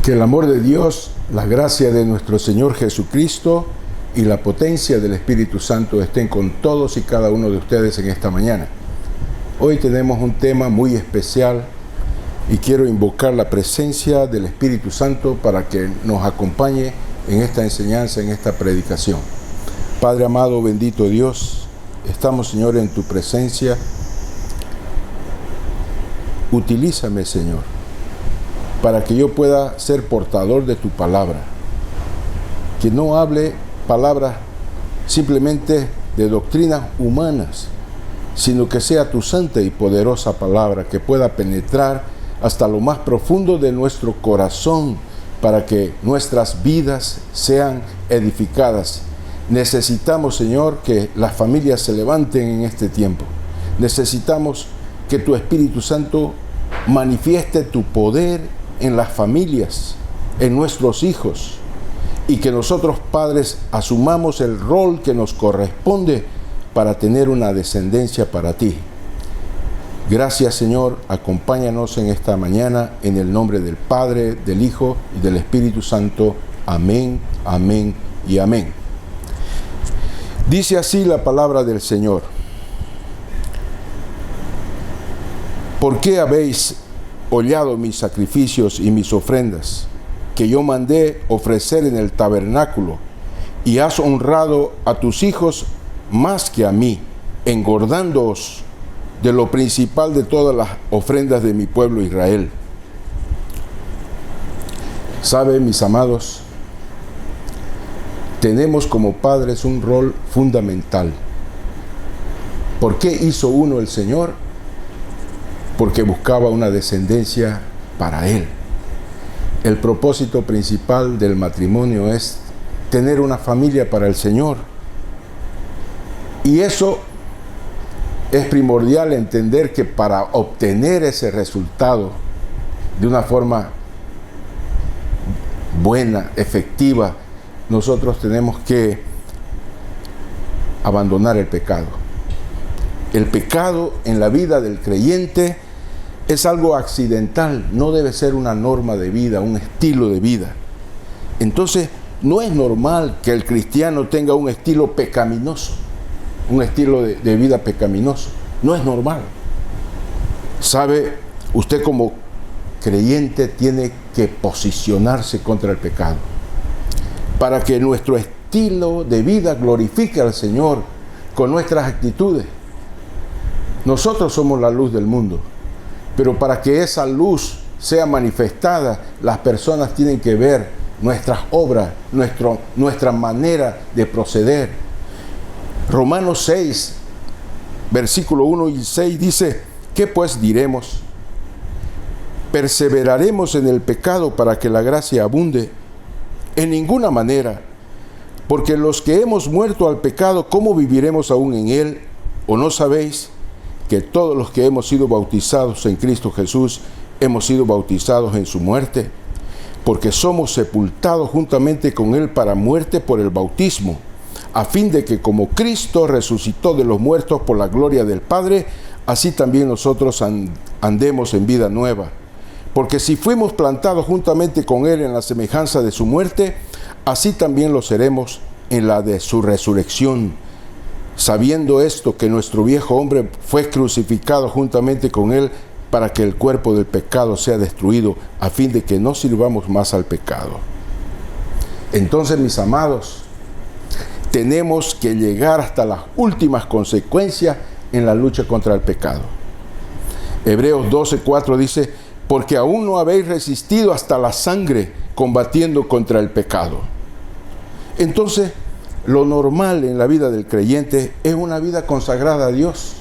Que el amor de Dios, la gracia de nuestro Señor Jesucristo y la potencia del Espíritu Santo estén con todos y cada uno de ustedes en esta mañana. Hoy tenemos un tema muy especial y quiero invocar la presencia del Espíritu Santo para que nos acompañe en esta enseñanza, en esta predicación. Padre amado, bendito Dios, estamos, Señor, en tu presencia. Utilízame, Señor, para que yo pueda ser portador de tu palabra. Que no hable palabras simplemente de doctrinas humanas, sino que sea tu santa y poderosa palabra que pueda penetrar hasta lo más profundo de nuestro corazón para que nuestras vidas sean edificadas. Necesitamos, Señor, que las familias se levanten en este tiempo. Necesitamos que tu Espíritu Santo manifieste tu poder en las familias, en nuestros hijos, y que nosotros, padres, asumamos el rol que nos corresponde para tener una descendencia para ti. Gracias, Señor, acompáñanos en esta mañana, en el nombre del Padre, del Hijo y del Espíritu Santo. Amén, amén y amén. Dice así la palabra del Señor: ¿por qué habéis hollado mis sacrificios y mis ofrendas, que yo mandé ofrecer en el tabernáculo, y has honrado a tus hijos más que a mí, engordándoos de lo principal de todas las ofrendas de mi pueblo Israel? ¿Saben, mis amados? Tenemos como padres un rol fundamental. ¿Por qué hizo uno el Señor? Porque buscaba una descendencia para Él. El propósito principal del matrimonio es tener una familia para el Señor. Y eso es primordial, entender que para obtener ese resultado de una forma buena, efectiva, nosotros tenemos que abandonar el pecado. El pecado en la vida del creyente es algo accidental, no debe ser una norma de vida, un estilo de vida. Entonces, no es normal que el cristiano tenga un estilo pecaminoso, un estilo de vida pecaminoso. No es normal. ¿Sabe? Usted como creyente tiene que posicionarse contra el pecado para que nuestro estilo de vida glorifique al Señor con nuestras actitudes. Nosotros somos la luz del mundo, pero para que esa luz sea manifestada, las personas tienen que ver nuestras obras, nuestra manera de proceder. Romanos 6, versículo 1 y 6 dice: ¿qué pues diremos? ¿Perseveraremos en el pecado para que la gracia abunde? En ninguna manera, porque los que hemos muerto al pecado, ¿cómo viviremos aún en él? ¿O no sabéis que todos los que hemos sido bautizados en Cristo Jesús hemos sido bautizados en su muerte? Porque somos sepultados juntamente con él para muerte por el bautismo, a fin de que como Cristo resucitó de los muertos por la gloria del Padre, así también nosotros andemos en vida nueva. Porque si fuimos plantados juntamente con él en la semejanza de su muerte, así también lo seremos en la de su resurrección. Sabiendo esto, que nuestro viejo hombre fue crucificado juntamente con él, para que el cuerpo del pecado sea destruido, a fin de que no sirvamos más al pecado. Entonces, mis amados, tenemos que llegar hasta las últimas consecuencias en la lucha contra el pecado. Hebreos 12:4 dice: porque aún no habéis resistido hasta la sangre combatiendo contra el pecado. Entonces, lo normal en la vida del creyente es una vida consagrada a Dios.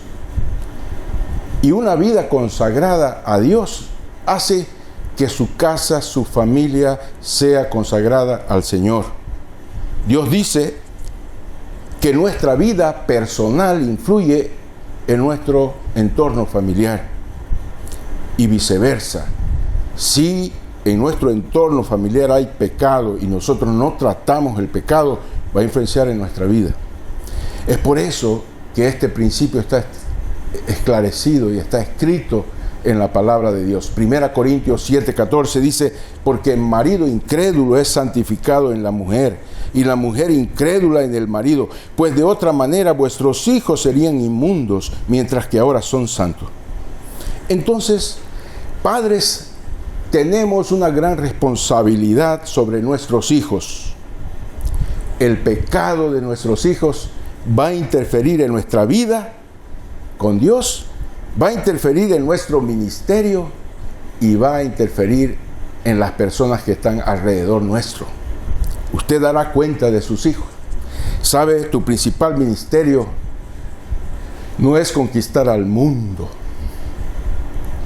Y una vida consagrada a Dios hace que su casa, su familia sea consagrada al Señor. Dios dice que nuestra vida personal influye en nuestro entorno familiar y viceversa. Si en nuestro entorno familiar hay pecado y nosotros no tratamos el pecado, va a influenciar en nuestra vida. Es por eso que este principio está esclarecido y está escrito en la palabra de Dios. 1 Corintios 7:14 dice, porque el marido incrédulo es santificado en la mujer, y la mujer incrédula en el marido, pues de otra manera vuestros hijos serían inmundos, mientras que ahora son santos. Entonces, padres, tenemos una gran responsabilidad sobre nuestros hijos. El pecado de nuestros hijos va a interferir en nuestra vida con Dios, va a interferir en nuestro ministerio y va a interferir en las personas que están alrededor nuestro. Usted dará cuenta de sus hijos. ¿Sabe? Tu principal ministerio no es conquistar al mundo.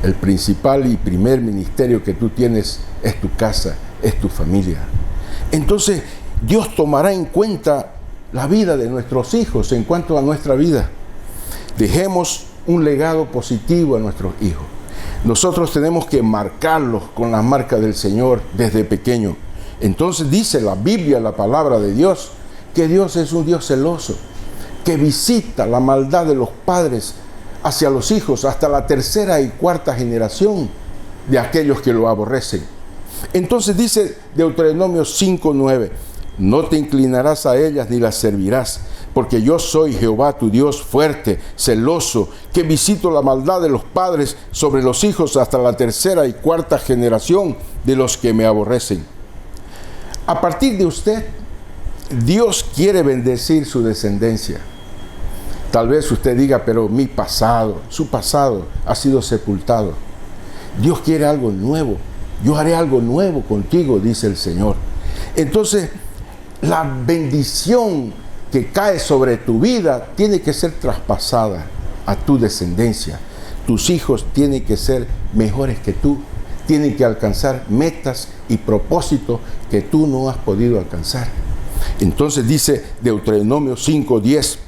El principal y primer ministerio que tú tienes es tu casa, es tu familia. Entonces, Dios tomará en cuenta la vida de nuestros hijos en cuanto a nuestra vida. Dejemos un legado positivo a nuestros hijos. Nosotros tenemos que marcarlos con las marcas del Señor desde pequeño. Entonces dice la Biblia, la palabra de Dios, que Dios es un Dios celoso, que visita la maldad de los padres hacia los hijos hasta la tercera y cuarta generación de aquellos que lo aborrecen. Entonces dice Deuteronomio 5:9, no te inclinarás a ellas ni las servirás, porque yo soy Jehová tu Dios fuerte, celoso, que visito la maldad de los padres sobre los hijos hasta la tercera y cuarta generación de los que me aborrecen. A partir de usted, Dios quiere bendecir su descendencia. Tal vez usted diga, pero mi pasado, su pasado ha sido sepultado. Dios quiere algo nuevo. Yo haré algo nuevo contigo, dice el Señor. Entonces, la bendición que cae sobre tu vida tiene que ser traspasada a tu descendencia. Tus hijos tienen que ser mejores que tú. Tienen que alcanzar metas y propósitos que tú no has podido alcanzar. Entonces dice Deuteronomio 5:10,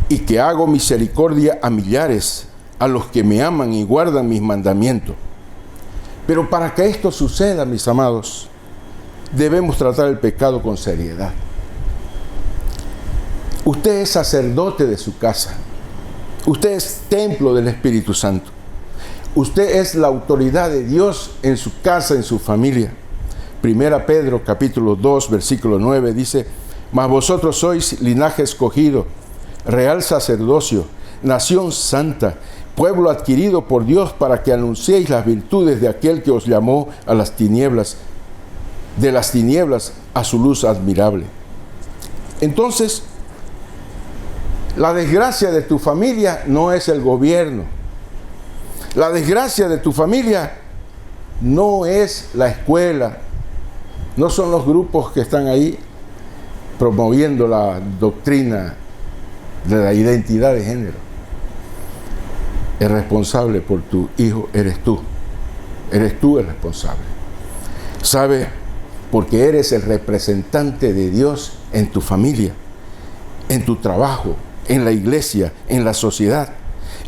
y que hago misericordia a millares, a los que me aman y guardan mis mandamientos. Pero para que esto suceda, mis amados, debemos tratar el pecado con seriedad. Usted es sacerdote de su casa. Usted es templo del Espíritu Santo. Usted es la autoridad de Dios en su casa, en su familia. 1 Pedro capítulo 2, versículo 9 dice, mas vosotros sois linaje escogido, real sacerdocio, nación santa, pueblo adquirido por Dios para que anunciéis las virtudes de aquel que os llamó a las tinieblas, de las tinieblas a su luz admirable. Entonces, la desgracia de tu familia no es el gobierno. La desgracia de tu familia no es la escuela, no son los grupos que están ahí promoviendo la doctrina de la identidad de género. El responsable por tu hijo eres tú. Eres tú el responsable. ¿Sabe? Porque eres el representante de Dios en tu familia, en tu trabajo, en la iglesia, en la sociedad.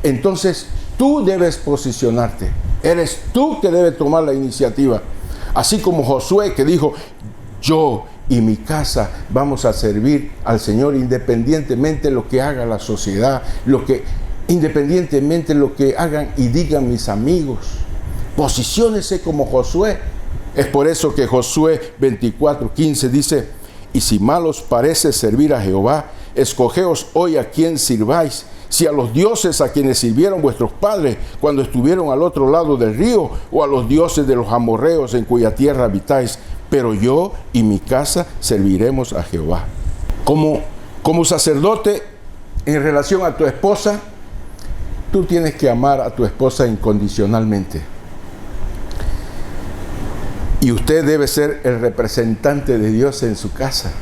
Entonces, tú debes posicionarte. Eres tú que debes tomar la iniciativa. Así como Josué que dijo, yo y mi casa vamos a servir al Señor independientemente de lo que haga la sociedad, independientemente de lo que hagan y digan mis amigos. Posiciónese como Josué. Es por eso que Josué 24:15 dice, y si mal os parece servir a Jehová, escogeos hoy a quién sirváis, si a los dioses a quienes sirvieron vuestros padres cuando estuvieron al otro lado del río, o a los dioses de los amorreos en cuya tierra habitáis, pero yo y mi casa serviremos a Jehová. Como sacerdote, en relación a tu esposa, tú tienes que amar a tu esposa incondicionalmente. Y usted debe ser el representante de Dios en su casa.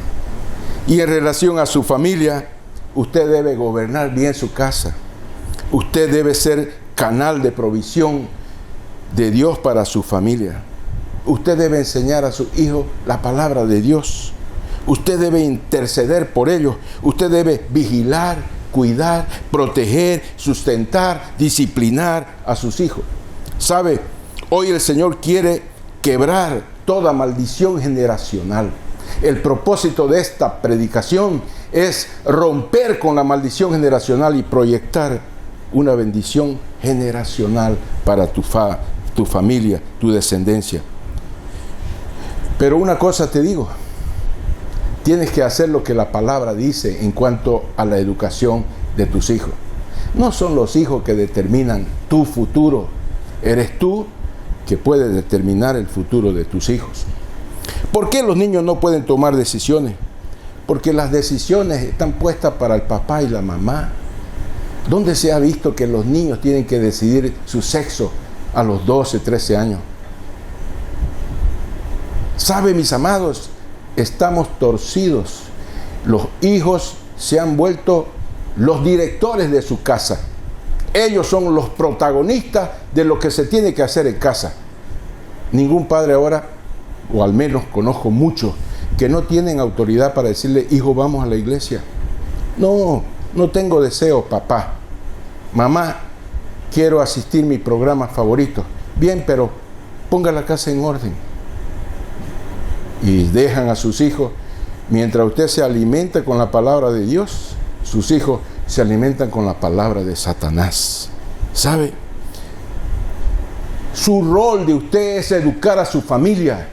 Y en relación a su familia, usted debe gobernar bien su casa. Usted debe ser canal de provisión de Dios para su familia. Usted debe enseñar a sus hijos la palabra de Dios. Usted debe interceder por ellos. Usted debe vigilar, cuidar, proteger, sustentar, disciplinar a sus hijos. ¿Sabe? Hoy el Señor quiere quebrar toda maldición generacional. El propósito de esta predicación es romper con la maldición generacional y proyectar una bendición generacional para tu familia, tu descendencia. Pero una cosa te digo, tienes que hacer lo que la palabra dice en cuanto a la educación de tus hijos. No son los hijos que determinan tu futuro, eres tú que puedes determinar el futuro de tus hijos. ¿Por qué los niños no pueden tomar decisiones? Porque las decisiones están puestas para el papá y la mamá. ¿Dónde se ha visto que los niños tienen que decidir su sexo a los 12, 13 años? ¿Sabe, mis amados? Estamos torcidos. Los hijos se han vuelto los directores de su casa. Ellos son los protagonistas de lo que se tiene que hacer en casa. Ningún padre ahora, o al menos conozco muchos, que no tienen autoridad para decirle, hijo, vamos a la iglesia. No tengo deseo, papá. Mamá, quiero asistir a mi programa favorito. Bien, pero ponga la casa en orden. Y dejan a sus hijos, mientras usted se alimenta con la palabra de Dios, sus hijos se alimentan con la palabra de Satanás. ¿Sabe? Su rol de usted es educar a su familia.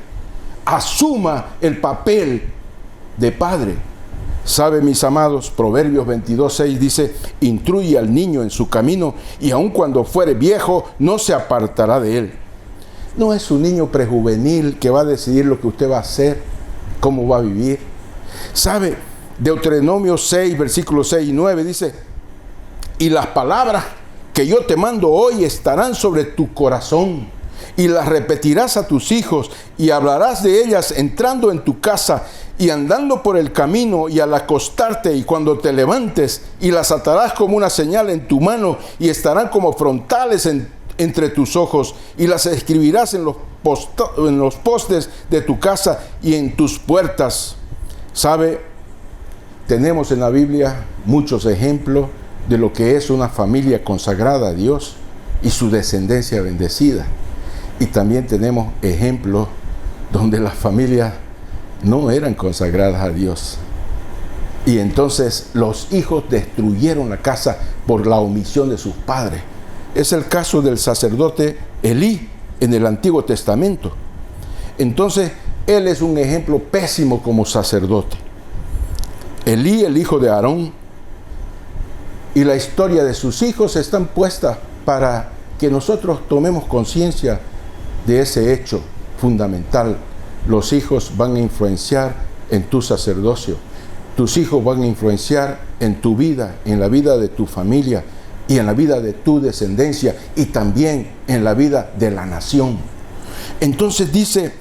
Asuma el papel de padre. ¿Sabe, mis amados? Proverbios 22:6 dice, instruye al niño en su camino y aun cuando fuere viejo no se apartará de él. No es un niño prejuvenil que va a decidir lo que usted va a hacer, cómo va a vivir. ¿Sabe? Deuteronomio 6, versículos 6 y 9 dice, y las palabras que yo te mando hoy estarán sobre tu corazón, y las repetirás a tus hijos, y hablarás de ellas entrando en tu casa, y andando por el camino, y al acostarte, y cuando te levantes, y las atarás como una señal en tu mano, y estarán como frontales entre tus ojos, y las escribirás en los postes de tu casa y en tus puertas. ¿Sabe? Tenemos en la Biblia muchos ejemplos de lo que es una familia consagrada a Dios y su descendencia bendecida. Y también tenemos ejemplos donde las familias no eran consagradas a Dios. Y entonces los hijos destruyeron la casa por la omisión de sus padres. Es el caso del sacerdote Elí en el Antiguo Testamento. Entonces, él es un ejemplo pésimo como sacerdote. Elí, el hijo de Aarón, y la historia de sus hijos están puestas para que nosotros tomemos conciencia de ese hecho fundamental. Los hijos van a influenciar en tu sacerdocio. Tus hijos van a influenciar en tu vida, en la vida de tu familia y en la vida de tu descendencia y también en la vida de la nación. Entonces dice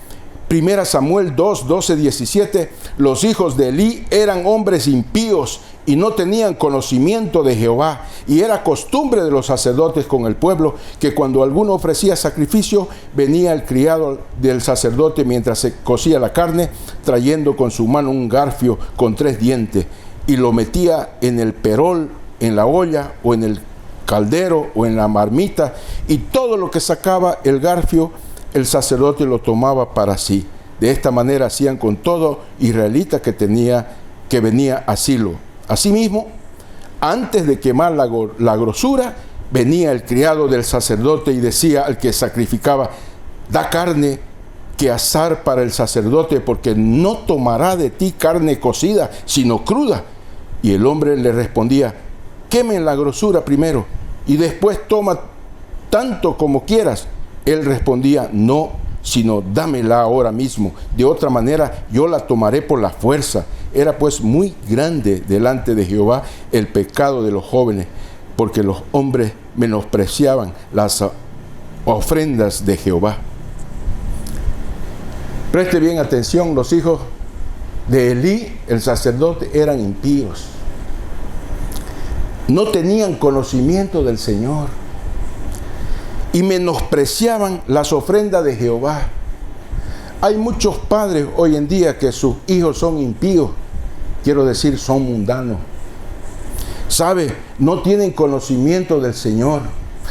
1 Samuel 2, 12, 17, los hijos de Elí eran hombres impíos y no tenían conocimiento de Jehová. Y era costumbre de los sacerdotes con el pueblo que cuando alguno ofrecía sacrificio, venía el criado del sacerdote mientras se cocía la carne, trayendo con su mano un garfio con 3 dientes, y lo metía en el perol, en la olla, o en el caldero, o en la marmita, y todo lo que sacaba el garfio, el sacerdote lo tomaba para sí. De esta manera hacían con todo israelita que venía a Silo. Asimismo, antes de quemar la grosura, venía el criado del sacerdote y decía al que sacrificaba, da carne que asar para el sacerdote, porque no tomará de ti carne cocida, sino cruda. Y el hombre le respondía, quemen la grosura primero, y después toma tanto como quieras. Él respondía, no, sino dámela ahora mismo, de otra manera yo la tomaré por la fuerza. Era pues muy grande delante de Jehová el pecado de los jóvenes, porque los hombres menospreciaban las ofrendas de Jehová. Preste bien atención, los hijos de Elí, el sacerdote, eran impíos. No tenían conocimiento del Señor y menospreciaban las ofrendas de Jehová. Hay muchos padres hoy en día que sus hijos son impíos, quiero decir, son mundanos. ¿Sabe? No tienen conocimiento del Señor,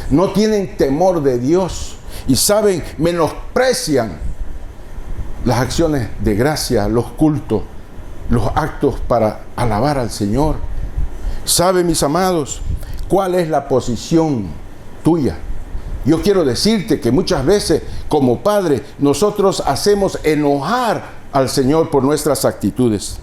no tienen temor de Dios y saben, menosprecian las acciones de gracia, los cultos, los actos para alabar al Señor. ¿Sabe, mis amados? ¿Cuál es la posición tuya? Yo quiero decirte que muchas veces como padre nosotros hacemos enojar al Señor por nuestras actitudes.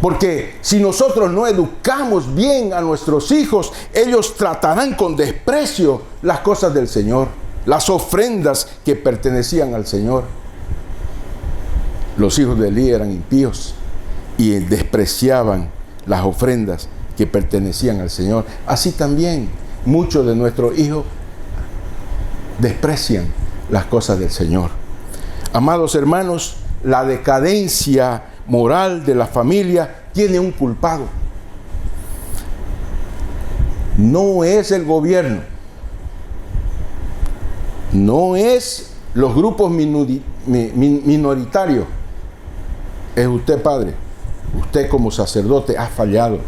Porque si nosotros no educamos bien a nuestros hijos, ellos tratarán con desprecio las cosas del Señor, las ofrendas que pertenecían al Señor. Los hijos de Elí eran impíos y despreciaban las ofrendas que pertenecían al Señor. Así también muchos de nuestros hijos desprecian las cosas del Señor. Amados hermanos, la decadencia moral de la familia tiene un culpado. No es el gobierno, no es los grupos minoritarios, es usted, padre. Usted como sacerdote ha fallado.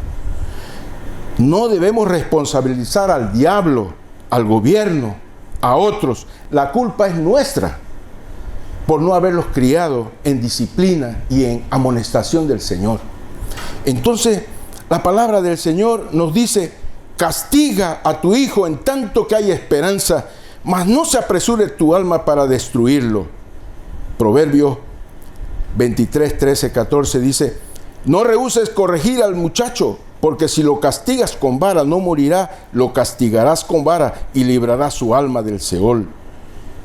No debemos responsabilizar al diablo, al gobierno, a otros. La culpa es nuestra por no haberlos criado en disciplina y en amonestación del Señor. Entonces, la palabra del Señor nos dice: castiga a tu hijo en tanto que hay esperanza, mas no se apresure tu alma para destruirlo. Proverbios 23, 13, 14 dice: no rehúses corregir al muchacho, porque si lo castigas con vara no morirá, lo castigarás con vara y librarás su alma del Seol.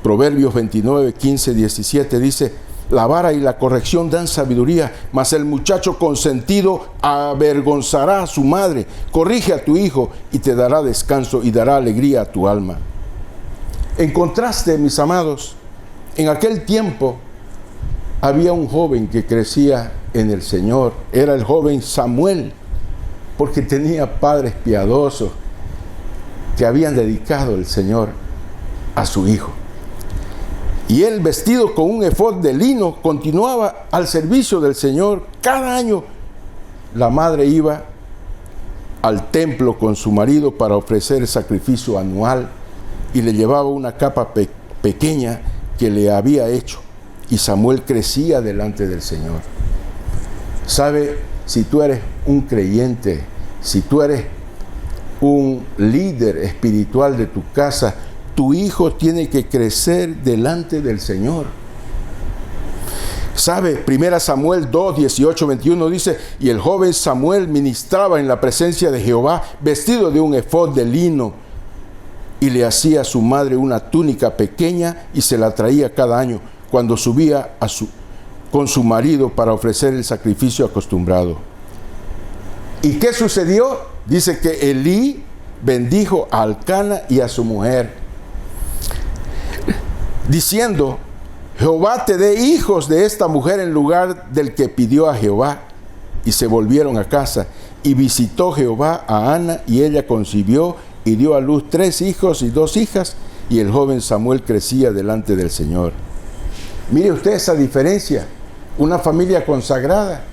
Proverbios 29, 15, 17 dice: la vara y la corrección dan sabiduría, mas el muchacho consentido avergonzará a su madre. Corrige a tu hijo y te dará descanso y dará alegría a tu alma. En contraste, mis amados, en aquel tiempo había un joven que crecía en el Señor. Era el joven Samuel, porque tenía padres piadosos que habían dedicado el Señor a su hijo. Y él, vestido con un efod de lino, continuaba al servicio del Señor. Cada año la madre iba al templo con su marido para ofrecer el sacrificio anual y le llevaba una capa pequeña que le había hecho. Y Samuel crecía delante del Señor. ¿Sabe? Si tú eres un creyente, si tú eres un líder espiritual de tu casa, tu hijo tiene que crecer delante del Señor. ¿Sabe? 1 Samuel 2, 18, 21 dice: y el joven Samuel ministraba en la presencia de Jehová, vestido de un efod de lino, y le hacía a su madre una túnica pequeña y se la traía cada año cuando subía con su marido para ofrecer el sacrificio acostumbrado. ¿Y qué sucedió? Dice que Elí bendijo a Elcana y a su mujer, diciendo: Jehová te dé hijos de esta mujer en lugar del que pidió a Jehová. Y se volvieron a casa, y visitó Jehová a Ana, y ella concibió y dio a luz 3 hijos y 2 hijas, y el joven Samuel crecía delante del Señor. Mire usted esa diferencia, una familia consagrada,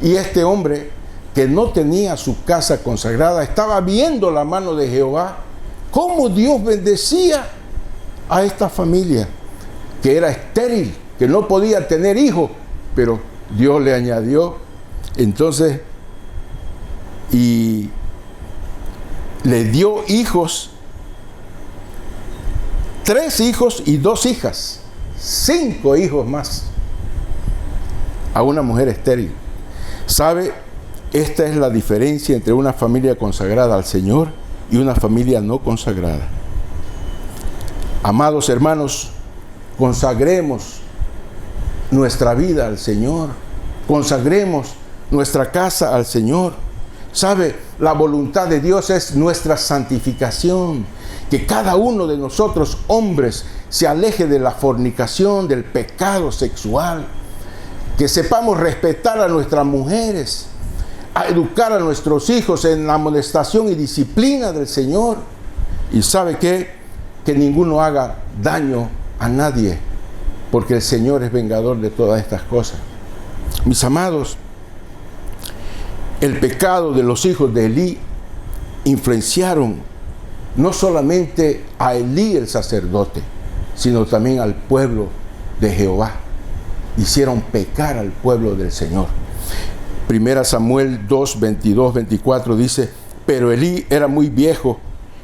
y este hombre que no tenía su casa consagrada estaba viendo la mano de Jehová, cómo Dios bendecía a esta familia que era estéril, que no podía tener hijos, pero Dios le añadió entonces y le dio hijos, 3 hijos y 2 hijas, 5 hijos más a una mujer estéril. ¿Sabe? Esta es la diferencia entre una familia consagrada al Señor y una familia no consagrada. Amados hermanos, consagremos nuestra vida al Señor, consagremos nuestra casa al Señor. ¿Sabe? La voluntad de Dios es nuestra santificación, que cada uno de nosotros, hombres, se aleje de la fornicación, del pecado sexual, que sepamos respetar a nuestras mujeres, a educar a nuestros hijos en la amonestación y disciplina del Señor. ¿Y sabe qué? Que ninguno haga daño a nadie, porque el Señor es vengador de todas estas cosas. Mis amados, el pecado de los hijos de Elí influenciaron no solamente a Elí el sacerdote, sino también al pueblo de Jehová. Hicieron pecar al pueblo del Señor. 1 Samuel 2, 22, 24 dice: Pero Elí era muy viejo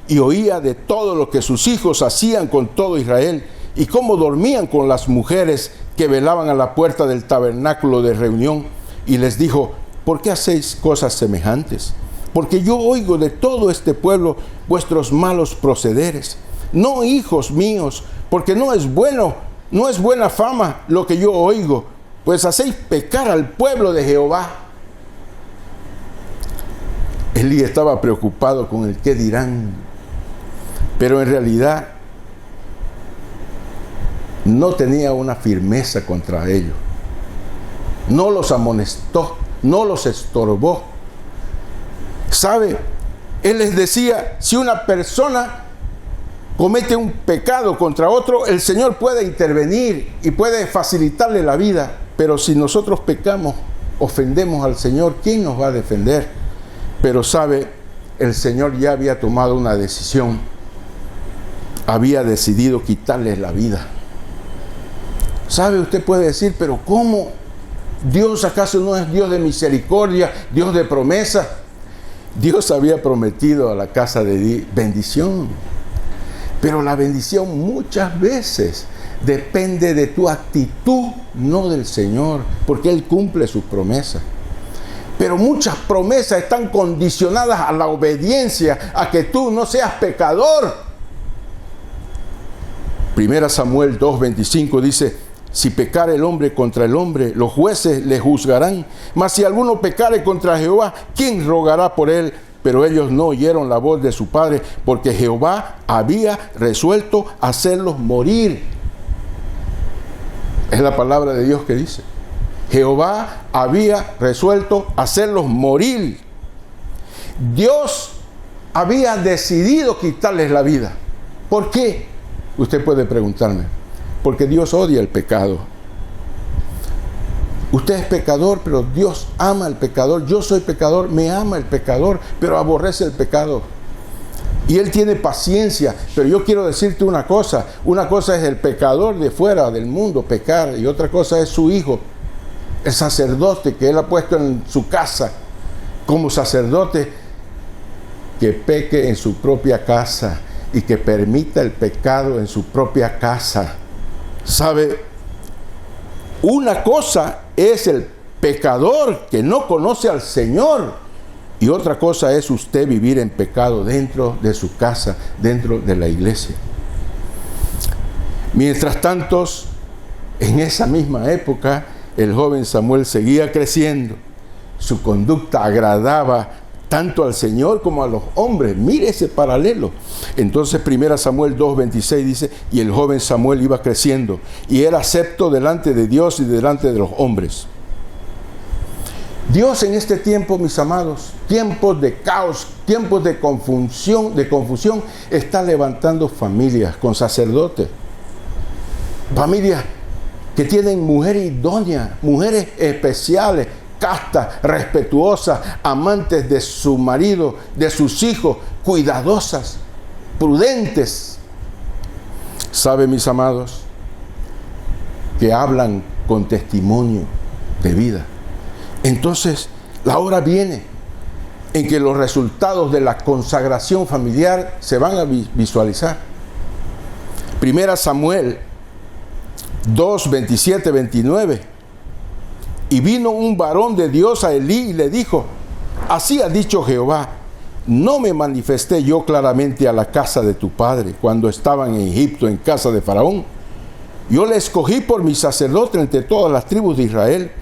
y oía de todo lo que sus hijos hacían con todo Israel y cómo dormían con las mujeres que velaban a la puerta del tabernáculo de reunión. Y les dijo: ¿por qué hacéis cosas semejantes? Porque yo oigo de todo este pueblo vuestros malos procederes. No, hijos míos, porque no es buena fama lo que yo oigo, pues hacéis pecar al pueblo de Jehová. Elí estaba preocupado con el qué dirán, pero en realidad no tenía una firmeza contra ellos. No los amonestó, no los estorbó. ¿Sabe? Él les decía: si una persona comete un pecado contra otro, el Señor puede intervenir y puede facilitarle la vida. Pero si nosotros pecamos, ofendemos al Señor, ¿quién nos va a defender? Pero sabe, el Señor ya había tomado una decisión. Había decidido quitarles la vida. ¿Sabe? Usted puede decir: pero ¿cómo? ¿Dios acaso no es Dios de misericordia, Dios de promesa? Dios había prometido a la casa de Elí bendición. Pero la bendición muchas veces depende de tu actitud, no del Señor, porque Él cumple sus promesas. Pero muchas promesas están condicionadas a la obediencia, a que tú no seas pecador. 1 Samuel 2:25 dice: si pecare el hombre contra el hombre, los jueces le juzgarán. Mas si alguno pecare contra Jehová, ¿quién rogará por él? Pero ellos no oyeron la voz de su padre, porque Jehová había resuelto hacerlos morir. Es la palabra de Dios que dice: Jehová había resuelto hacerlos morir. Dios había decidido quitarles la vida. ¿Por qué? Usted puede preguntarme. Porque Dios odia el pecado. Usted es pecador, pero Dios ama al pecador. Yo soy pecador, me ama el pecador, pero aborrece el pecado. Y Él tiene paciencia. Pero yo quiero decirte una cosa. Una cosa es el pecador de fuera del mundo, pecar. Y otra cosa es su hijo, el sacerdote que Él ha puesto en su casa como sacerdote, que peque en su propia casa y que permita el pecado en su propia casa. ¿Sabe? Una cosa es el pecador que no conoce al Señor, y otra cosa es usted vivir en pecado dentro de su casa, dentro de la iglesia. Mientras tanto, en esa misma época, el joven Samuel seguía creciendo. Su conducta agradaba tanto al Señor como a los hombres. Mire ese paralelo. Entonces 1 Samuel 2:26 dice: y el joven Samuel iba creciendo y era acepto delante de Dios y delante de los hombres. Dios en este tiempo, mis amados, tiempos de caos, tiempos de confusión, está levantando familias con sacerdotes. Familias que tienen mujeres idóneas, mujeres especiales, castas, respetuosas, amantes de su marido, de sus hijos, cuidadosas, prudentes. ¿Sabe, mis amados? Que hablan con testimonio de vida. Entonces, la hora viene en que los resultados de la consagración familiar se van a visualizar. 1 Samuel 2, 27, 29. Y vino un varón de Dios a Elí y le dijo: así ha dicho Jehová, ¿no me manifesté yo claramente a la casa de tu padre cuando estaban en Egipto en casa de Faraón? Yo le escogí por mi sacerdote entre todas las tribus de Israel,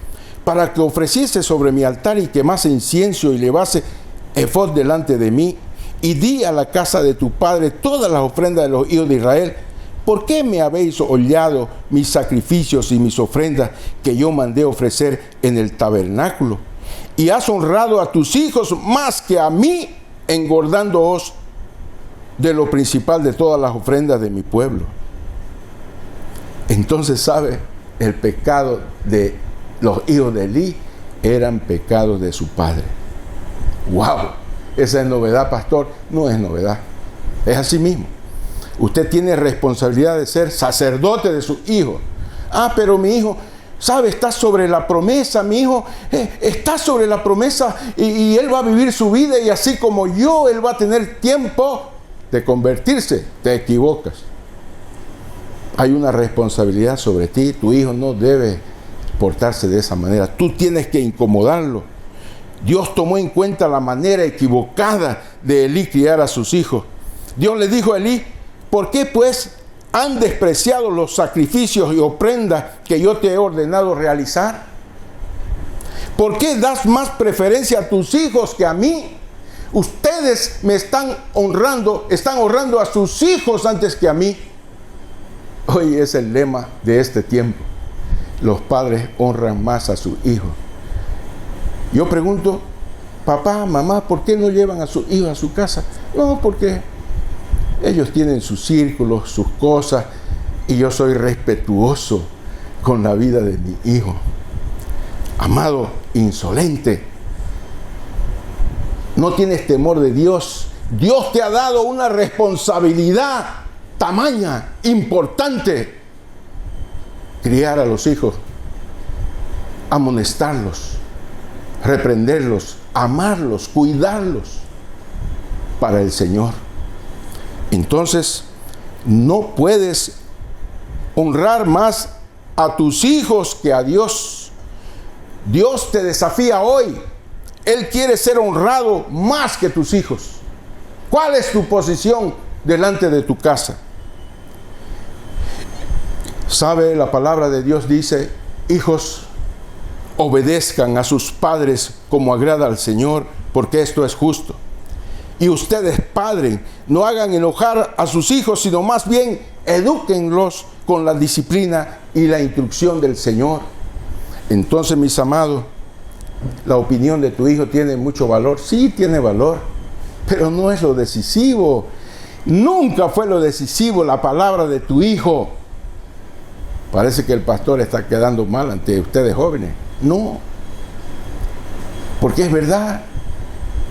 para que ofreciese sobre mi altar y quemase incienso y llevase efod delante de mí. Y di a la casa de tu padre todas las ofrendas de los hijos de Israel. ¿Por qué me habéis hollado mis sacrificios y mis ofrendas que yo mandé ofrecer en el tabernáculo? Y has honrado a tus hijos más que a mí, engordándoos de lo principal de todas las ofrendas de mi pueblo. Entonces, ¿sabe? El pecado de los hijos de Elí eran pecados de su padre. ¡Wow! ¿Esa es novedad, pastor? No es novedad. Es así mismo. Usted tiene responsabilidad de ser sacerdote de sus hijos. Ah, pero mi hijo ¿Sabe? Está sobre la promesa, mi hijo. Está sobre la promesa y él va a vivir su vida y así como yo, él va a tener tiempo de convertirse. Te equivocas. Hay una responsabilidad sobre ti. Tu hijo no debe portarse de esa manera. Tú tienes que incomodarlo. Dios tomó en cuenta la manera equivocada de Elí criar a sus hijos. Dios le dijo a Elí: ¿por qué pues han despreciado los sacrificios y ofrendas que yo te he ordenado realizar? ¿Por qué das más preferencia a tus hijos que a mí? Ustedes me están honrando a sus hijos antes que a mí. Hoy es el lema de este tiempo. Los padres honran más a sus hijos. Yo pregunto: papá, mamá, ¿por qué no llevan a sus hijos a su casa? No, porque ellos tienen sus círculos, sus cosas, y yo soy respetuoso con la vida de mi hijo. Amado, insolente, no tienes temor de Dios. Dios te ha dado una responsabilidad tamaña, importante: criar a los hijos, amonestarlos, reprenderlos, amarlos, cuidarlos para el Señor. Entonces, no puedes honrar más a tus hijos que a Dios. Dios te desafía hoy. Él quiere ser honrado más que tus hijos. ¿Cuál es tu posición delante de tu casa? ¿Sabe? La palabra de Dios dice: hijos, obedezcan a sus padres como agrada al Señor, porque esto es justo. Y ustedes, padres, no hagan enojar a sus hijos, sino más bien edúquenlos con la disciplina y la instrucción del Señor. Entonces, mis amados, la opinión de tu hijo tiene mucho valor. Sí, tiene valor, pero no es lo decisivo. Nunca fue lo decisivo la palabra de tu hijo. Parece que el pastor está quedando mal ante ustedes jóvenes. No, porque es verdad.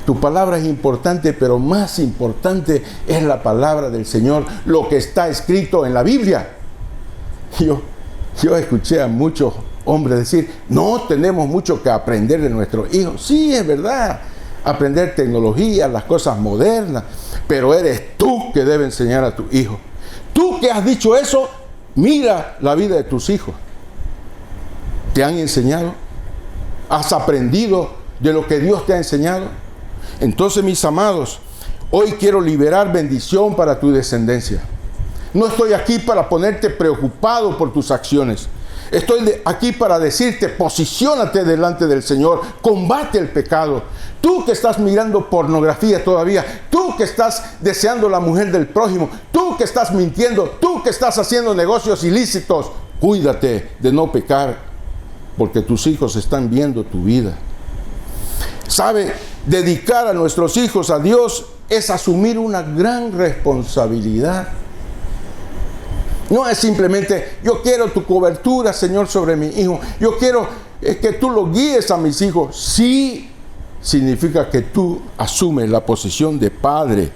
Tu palabra es importante, pero más importante es la palabra del Señor, lo que está escrito en la Biblia. Yo escuché a muchos hombres decir: no, tenemos mucho que aprender de nuestros hijos. Sí, es verdad, aprender tecnología, las cosas modernas, pero eres tú que debes enseñar a tu hijo. Tú que has dicho eso, mira la vida de tus hijos. ¿Te han enseñado? ¿Has aprendido de lo que Dios te ha enseñado? Entonces, mis amados, hoy quiero liberar bendición para tu descendencia. No estoy aquí para ponerte preocupado por tus acciones. Estoy aquí para decirte: posiciónate delante del Señor, combate el pecado. Tú que estás mirando pornografía todavía, tú que estás deseando la mujer del prójimo, tú que estás mintiendo, tú que estás haciendo negocios ilícitos, cuídate de no pecar, porque tus hijos están viendo tu vida. ¿Sabe? Dedicar a nuestros hijos a Dios es asumir una gran responsabilidad. No es simplemente: yo quiero tu cobertura, Señor, sobre mi hijo. Yo quiero que tú lo guíes a mis hijos. Sí, significa que tú asumes la posición de padre.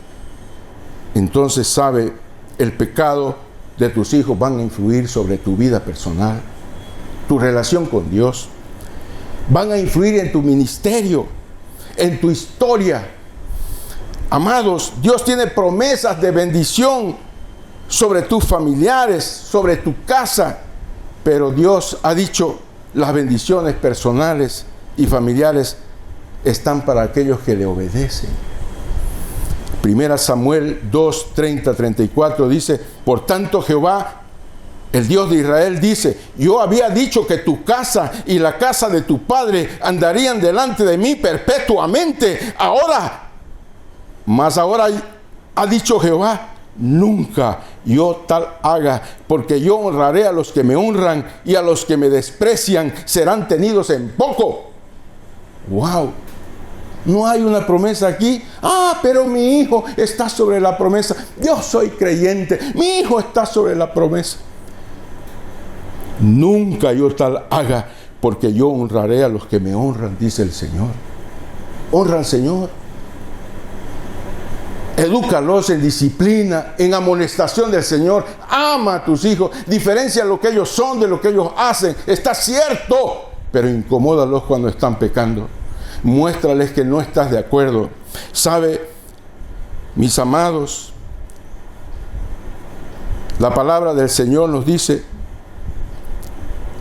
Entonces, sabe, el pecado de tus hijos van a influir sobre tu vida personal, tu relación con Dios. Van a influir en tu ministerio, en tu historia. Amados, Dios tiene promesas de bendición sobre tus familiares, sobre tu casa, pero Dios ha dicho: las bendiciones personales y familiares están para aquellos que le obedecen. 1 Samuel 2, 30, 34 dice: por tanto, Jehová, el Dios de Israel, dice: yo había dicho que tu casa y la casa de tu padre andarían delante de mí perpetuamente. Ahora ha dicho Jehová: nunca yo tal haga, porque yo honraré a los que me honran, y a los que me desprecian serán tenidos en poco. ¡Wow! No hay una promesa aquí. Pero mi hijo está sobre la promesa. Yo soy creyente, mi hijo está sobre la promesa. Nunca yo tal haga, porque yo honraré a los que me honran, dice el Señor. Honra al Señor. Edúcalos en disciplina, en amonestación del Señor. Ama a tus hijos. Diferencia lo que ellos son de lo que ellos hacen. Está cierto, pero incomódalos cuando están pecando. Muéstrales que no estás de acuerdo. ¿Sabe, mis amados? La palabra del Señor nos dice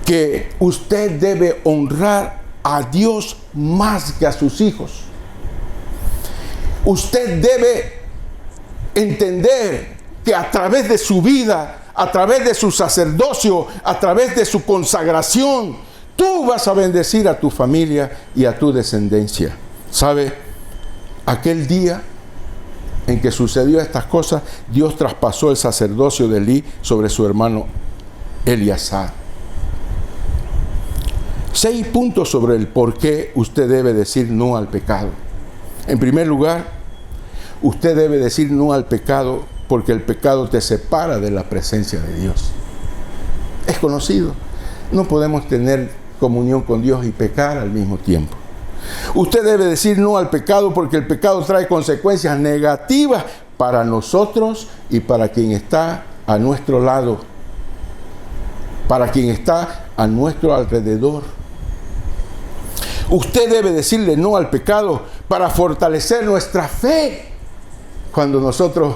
que usted debe honrar a Dios más que a sus hijos. Usted debe entender que a través de su vida, a través de su sacerdocio, a través de su consagración, tú vas a bendecir a tu familia y a tu descendencia. ¿Sabe? Aquel día en que sucedió estas cosas, Dios traspasó el sacerdocio de Elí sobre su hermano Eleazar. 6 puntos sobre el por qué usted debe decir no al pecado. En primer lugar, usted debe decir no al pecado porque el pecado te separa de la presencia de Dios. Es conocido. No podemos tener comunión con Dios y pecar al mismo tiempo. Usted debe decir no al pecado porque el pecado trae consecuencias negativas para nosotros y para quien está a nuestro lado, para quien está a nuestro alrededor. Usted debe decirle no al pecado para fortalecer nuestra fe. Cuando nosotros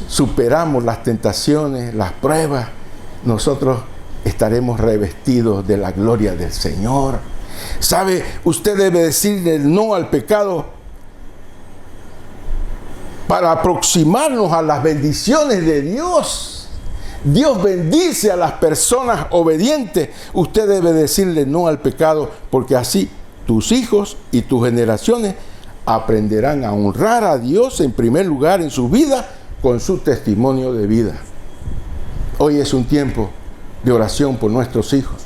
superamos las tentaciones, las pruebas, nosotros estaremos revestidos de la gloria del Señor. ¿Sabe? Usted debe decirle no al pecado para aproximarnos a las bendiciones de Dios. Dios bendice a las personas obedientes. Usted debe decirle no al pecado porque así tus hijos y tus generaciones aprenderán a honrar a Dios en primer lugar en su vida con su testimonio de vida. Hoy es un tiempo de oración por nuestros hijos.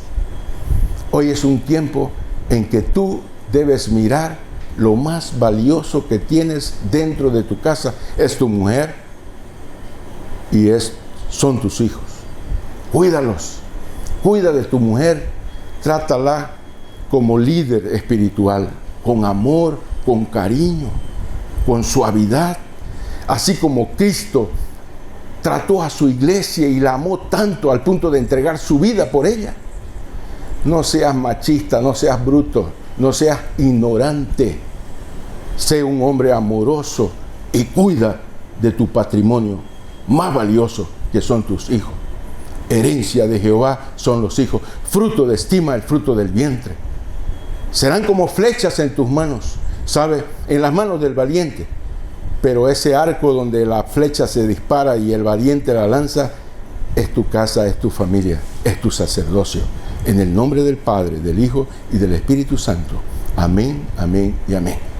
Hoy es un tiempo en que tú debes mirar lo más valioso que tienes dentro de tu casa. Es tu mujer y son tus hijos. Cuídalos. Cuida de tu mujer. Trátala como líder espiritual, con amor, con cariño, con suavidad. Así como Cristo trató a su iglesia y la amó tanto al punto de entregar su vida por ella. No seas machista, no seas bruto, no seas ignorante. Sé un hombre amoroso y cuida de tu patrimonio más valioso, que son tus hijos. Herencia de Jehová son los hijos, fruto de estima el fruto del vientre. Serán como flechas en tus manos, ¿sabes? En las manos del valiente. Pero ese arco donde la flecha se dispara y el valiente la lanza, es tu casa, es tu familia, es tu sacerdocio. En el nombre del Padre, del Hijo y del Espíritu Santo. Amén, amén y amén.